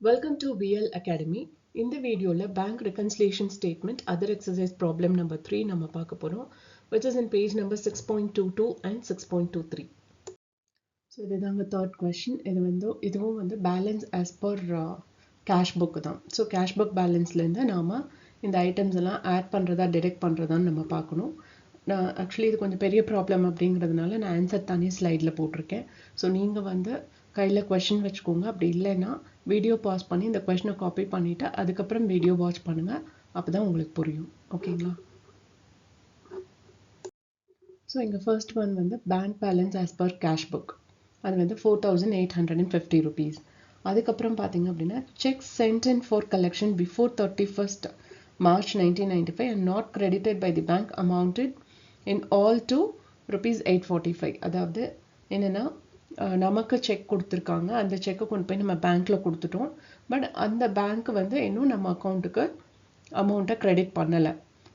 Welcome to VL Academy. In the video, bank reconciliation statement, other exercise problem number 3, நம்ம பார்க்க போறோம், which is in page number 6.22 and 6.23. So, இதுதாங்க third question. இதுவும் வந்து balance as per cash book தான். So, cash book balanceலேருந்து நாம இந்த items எல்லாம் add பண்றதா, deduct பண்றதான்னு நம்ம பார்க்கணும். நான் ஆக்சுவலி இது கொஞ்சம் பெரிய ப்ராப்ளம் அப்படிங்கிறதுனால நான் ஆன்சர் தானே ஸ்லைடில் போட்டிருக்கேன். ஸோ நீங்கள் வந்து கையில் கொஷின் வச்சுக்கோங்க. அப்படி இல்லைன்னா வீடியோ பாஸ் பண்ணி இந்த கொஷினை காப்பி பண்ணிவிட்டு அதுக்கப்புறம் வீடியோ வாட்ச் பண்ணுங்கள். அப்போ தான் உங்களுக்கு புரியும். ஓகேங்களா? ஸோ இங்கே ஃபர்ஸ்ட் ஒன் வந்து bank balance as per cash book. அது வந்து 4,850 rupees. அதுக்கப்புறம் பார்த்தீங்க அப்படின்னா cheque sent in for collection before 31st March 1995 and not credited by the bank amounted in all to rupees 845. அதாவது என்னென்னா நமக்கு செக் கொடுத்துருக்காங்க, அந்த செக்கை கொண்டு போய் நம்ம பேங்க்கில் கொடுத்துட்டோம். பட் அந்த பேங்க் வந்து இன்னும் நம்ம அக்கௌண்ட்டுக்கு அமௌண்ட்டை கிரெடிட் பண்ணலை.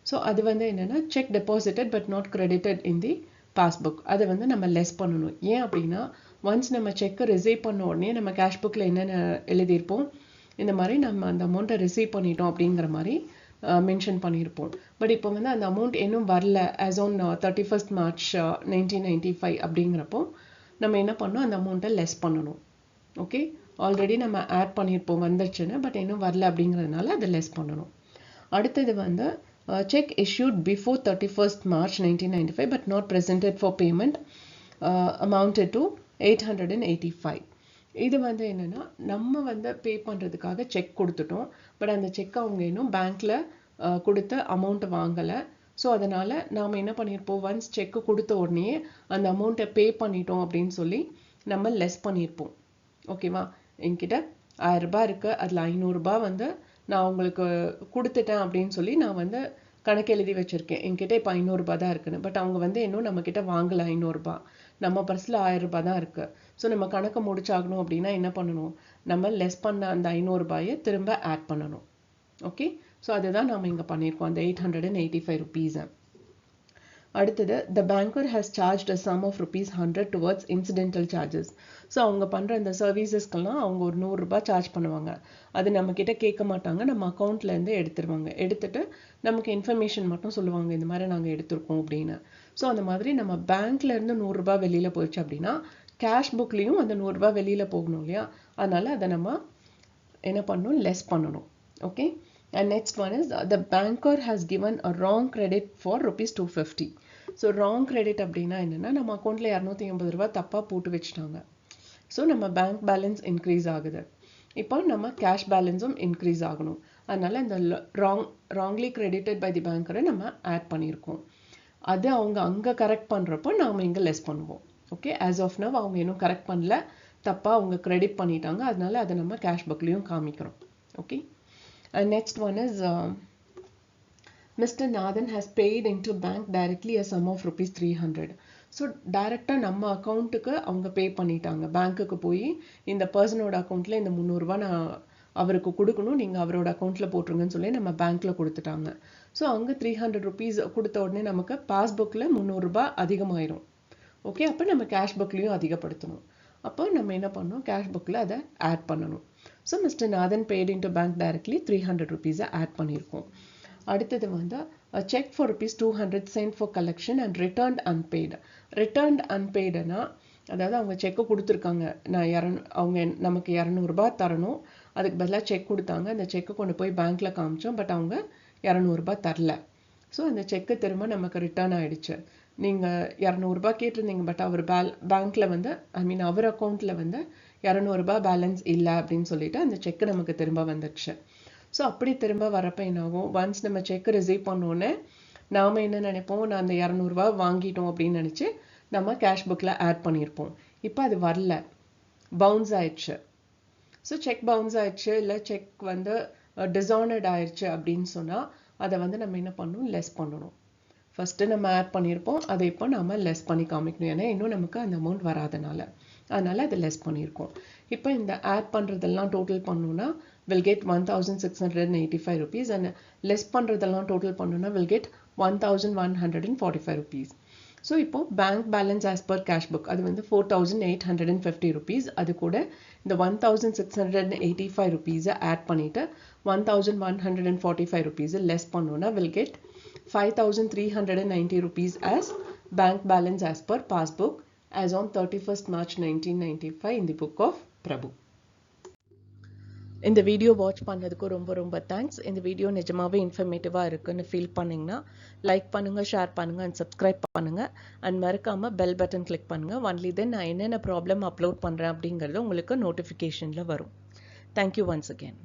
ஸோ அது வந்து என்னென்னா check deposited but not credited in the passbook. அதை வந்து நம்ம லெஸ் பண்ணணும். ஏன் அப்படின்னா ஒன்ஸ் நம்ம செக்கை ரிசீவ் பண்ண உடனே நம்ம கேஷ் புக்கில் என்னென்ன எழுதியிருப்போம், இந்த மாதிரி நம்ம அந்த அமௌண்ட்டை ரிசீவ் பண்ணிட்டோம் அப்படிங்கிற மாதிரி மென்ஷன் பண்ணியிருப்போம். பட் இப்போ வந்து அந்த அமௌண்ட் இன்னும் வரல ஆஸ் ஆன் 31st March 1995 அப்படிங்கிறப்போ நம்ம என்ன பண்ணோம், அந்த அமௌண்ட்டை லெஸ் பண்ணணும். ஓகே, ஆல்ரெடி நம்ம ஆட் பண்ணியிருப்போம் வந்துருச்சுன்னு, பட் இன்னும் வரல அப்படிங்கிறதுனால அதை லெஸ் பண்ணணும். அடுத்தது வந்து check issued before 31st March 1995 but not presented for payment amounted to 885. இது வந்து என்னென்னா நம்ம வந்து பே பண்ணுறதுக்காக செக் கொடுத்துட்டோம். பட் அந்த செக் அவங்க இன்னும் பேங்க்கில் கொடுத்த அமௌண்ட்டை வாங்கலை. ஸோ அதனால் நாம் என்ன பண்ணியிருப்போம், ஒன்ஸ் செக்கு கொடுத்த உடனே அந்த அமௌண்ட்டை பே பண்ணிட்டோம் அப்படின்னு சொல்லி நம்ம லெஸ் பண்ணியிருப்போம். ஓகேவா? என்கிட்ட 1000 ரூபாய் இருக்குது, அதில் 500 ரூபாய் வந்து நான் உங்களுக்கு கொடுத்துட்டேன் அப்படின்னு சொல்லி நான் வந்து கணக்கு எழுதி வச்சுருக்கேன். என்கிட்ட இப்போ 500 ரூபாய் தான் இருக்குன்னு. பட் அவங்க வந்து இன்னும் நம்மக்கிட்ட வாங்கலை 500 ரூபாய். நம்ம பர்ஸில் 1000 ரூபாய் தான் இருக்குது. ஸோ நம்ம கணக்கை முடிச்சாகணும் அப்படின்னா என்ன பண்ணணும், நம்ம லெஸ் பண்ண அந்த 500 ரூபாயை திரும்ப ஆட் பண்ணணும். ஓகே, ஸோ அதுதான் நம்ம இங்கே பண்ணியிருக்கோம், அந்த 885 rupees. அடுத்தது the banker has charged a sum of ₹100 towards incidental charges. So அவங்க பண்ணுற இந்த சர்வீசஸ்க்கெல்லாம் அவங்க ஒரு 100 ரூபாய் சார்ஜ் பண்ணுவாங்க. அது நம்மக்கிட்ட கேட்க மாட்டாங்க, நம்ம அக்கௌண்ட்லேருந்து எடுத்துருவாங்க. எடுத்துட்டு நமக்கு இன்ஃபர்மேஷன் மட்டும் சொல்லுவாங்க, இந்த மாதிரி நாங்கள் எடுத்திருக்கோம் அப்படின்னு. ஸோ அந்த மாதிரி நம்ம பேங்க்லேருந்து 100 ரூபாய் வெளியில் போயிடுச்சு அப்படின்னா கேஷ் புக்லேயும் அந்த 100 ரூபாய் வெளியில் போகணும் இல்லையா? அதனால் அதை நம்ம என்ன பண்ணணும், லெஸ் பண்ணணும். Okay, and next one is the banker has given a wrong credit for rupees 250. So wrong credit அப்படின்னா என்னென்னா நம்ம அக்கௌண்ட்டில் 280 ரூபாய் தப்பாக போட்டு வச்சுட்டாங்க. ஸோ நம்ம பேங்க் பேலன்ஸ் இன்க்ரீஸ் ஆகுது. இப்போ நம்ம கேஷ் பேலன்ஸும் இன்க்ரீஸ் ஆகணும். அதனால் இந்த ராங்லி கிரெடிட்டட் பை தி பேங்கரை நம்ம ஆட் பண்ணியிருக்கோம். அது அவங்க அங்கே கரெக்ட் பண்ணுறப்போ நாம் இங்கே லெஸ் பண்ணுவோம். ஓகே, ஆஸ் ஆஃப் நவ் அவங்க இன்னும் கரெக்ட் பண்ணல, தப்பாக அவங்க கிரெடிட் பண்ணிட்டாங்க. அதனால அதை நம்ம கேஷ் புக்லேயும் காமிக்கிறோம். Okay, and next one is Mr. Nathan has paid into bank directly a sum of rupees 300. So டைரெக்டாக நம்ம அக்கௌண்ட்டுக்கு அவங்க பே பண்ணிட்டாங்க. பேங்க்குக்கு போய் இந்த பர்சனோட அக்கௌண்ட்டில் இந்த 300 ரூபாய் நான் அவருக்கு கொடுக்கணும், நீங்கள் அவரோட அக்கௌண்ட்டில் போட்டுருங்கன்னு சொல்லி நம்ம பேங்க்கில் கொடுத்துட்டாங்க. ஸோ அங்கே 300 rupees கொடுத்த உடனே நமக்கு பாஸ்புக்கில் 300 ரூபாய் அதிகமாயிரும். ஓகே, அப்போ நம்ம கேஷ் புக்லேயும் அதிகப்படுத்தணும். அப்போ நம்ம என்ன பண்ணணும், கேஷ் புக்கில் அதை ஆட் பண்ணணும். So mister Nathan paid into bank directly 300 rupees add பண்ணியிருக்கோம். அடுத்தது வந்து cheque for ₹200 sent for collection and returned unpaid. Returned அன்பெய்டுனா அதாவது அவங்க செக்கு கொடுத்துருக்காங்க, அவங்க நமக்கு 200 ரூபாய் தரணும், அதுக்கு பதிலாக செக் கொடுத்தாங்க. அந்த செக்கை கொண்டு போய் பேங்க்கில் காமிச்சோம், பட் அவங்க 200 ரூபாய் தரல. ஸோ அந்த செக்கு திரும்ப நமக்கு ரிட்டர்ன் ஆகிடுச்சு. நீங்கள் 200 ரூபாய் கேட்டிருந்தீங்க, பட் அவர் பேங்க்கில் வந்து அவர் அக்கௌண்ட்டில் வந்து 200 ரூபாய் பேலன்ஸ் இல்லை அப்படின்னு சொல்லிட்டு அந்த செக்கு நமக்கு திரும்ப வந்துடுச்சு. ஸோ அப்படி திரும்ப வரப்போ என்னாகும், ஒன்ஸ் நம்ம செக் ரிசீவ் பண்ணோன்னே நாம் என்ன நினைப்போம், நான் அந்த 200 ரூபாய் வாங்கிட்டோம் அப்படின்னு நினச்சி நம்ம கேஷ் புக்கில் ஆட் பண்ணியிருப்போம். இப்போ அது வரல, பவுன்ஸ் ஆயிடுச்சு. ஸோ செக் பவுன்ஸ் ஆயிடுச்சு, இல்லை செக் வந்து டிஸானர்ட் ஆயிடுச்சு அப்படின்னு சொன்னால் அதை வந்து நம்ம என்ன பண்ணணும், லெஸ் பண்ணணும். ஃபஸ்ட்டு நம்ம ஆட் பண்ணியிருப்போம், அதை இப்போ நம்ம லெஸ் பண்ணி காமிக்கணும். ஏன்னா இன்னும் நமக்கு அந்த அமௌண்ட் வராதனால, அதனால் அதை லெஸ் பண்ணியிருக்கோம். இப்போ இந்த ஆட் பண்ணுறதெல்லாம் டோட்டல் பண்ணோன்னா will get 1,685 rupees and less பண்ணுறதெல்லாம் டோட்டல் பண்ணோன்னா will get 1,145 rupees. ஸோ இப்போ bank balance as per cash book அது வந்து 4,850 rupees. அது கூட இந்த 1,685 rupees ஆட் பண்ணிட்டு 1,145 rupees லெஸ் பண்ணோன்னா will get 5,390 rupees as bank balance as per passbook as on 31st March 1995 in the book of Prabhu. இந்த video watch பண்ணதுக்கு ரொம்ப ரொம்ப தேங்க்ஸ். இந்த வீடியோ நிஜமாவே இன்ஃபர்மேட்டிவாக இருக்குன்னு ஃபீல் பண்ணிங்கன்னா லைக் பண்ணுங்கள், ஷேர் பண்ணுங்கள் அண்ட் சப்ஸ்கிரைப் பண்ணுங்கள். அண்ட் மறக்காமல் பெல் பட்டன் கிளிக் பண்ணுங்கள். ஒன்லி தென் நான் என்னென்ன ப்ராப்ளம் அப்லோட் பண்ணுறேன் அப்படிங்கிறது உங்களுக்கு நோட்டிஃபிகேஷனில் வரும். Thank you once again.